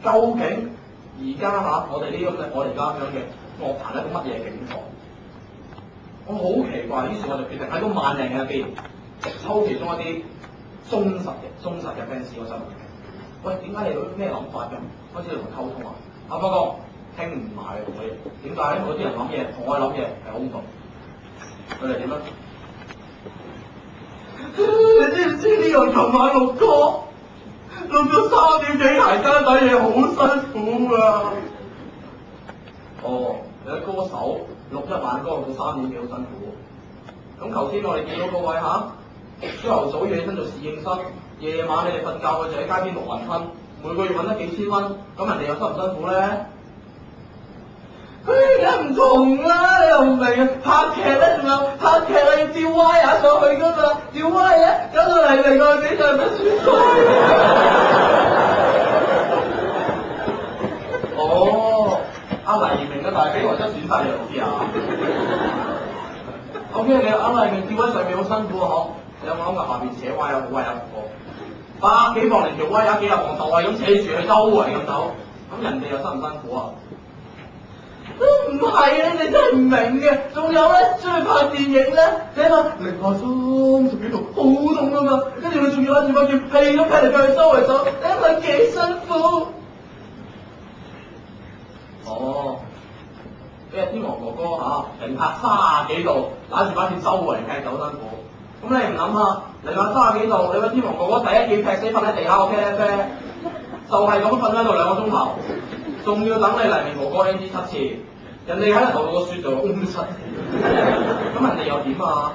究竟而家我哋呢咁嘅我哋而家咁樣嘅樂壇係一個乜嘢境況？我好奇怪，於是我就決定喺個萬人入邊抽其中一啲忠實嘅 fans，我想問佢：喂，點解你有咩諗法咁？開始同佢溝通啊！不過傾唔埋同佢，點解咧？嗰啲人諗嘢同我諗嘢係好唔同。佢哋點咧？你知唔知呢個琴晚錄歌，錄到3點幾排單底嘢，好辛苦啊！哦，有啲歌手錄一晚歌錄到3點幾，好辛苦。咁頭先我哋見到嗰位朝頭早起身做侍應生，夜晚你哋瞓覺嘅就喺街邊錄雲吞，每個月揾得幾千蚊，咁人哋又辛唔辛苦咧？佢而家唔同啦，你又唔明啊！拍劇咧仲有拍劇啊，要吊歪上去噶嘛，吊歪搞到嚟去幾場都輸晒。哦，阿黎明嘅大髀我真選晒你老師啊！O K， 你阿黎明吊喺上面好辛苦啊，嗬？你有冇諗過下邊扯歪好威啊？百幾磅連條威啊，幾廿磅就係咁扯住佢周圍咁走，咁人哋又辛唔辛苦啊？都唔係啊！你哋真係唔明嘅。仲有咧，出去拍電影咧，你話0°30幾度好凍噶嘛，跟住佢仲要攞住把劍係咁劈嚟劈去周圍走，你諗下幾辛苦？哦，即係天王哥哥零下30幾度，攞住把劍周圍劈就好辛苦。咁你唔諗下，零下30幾度，你個天王哥哥第一劍劈死瞓喺地下個茄喱啡，就係咁瞓喺度2個鐘頭，仲要等你黎明哥哥 NG 7次。人哋喺度頭個雪就 7 次，咁人哋又點啊？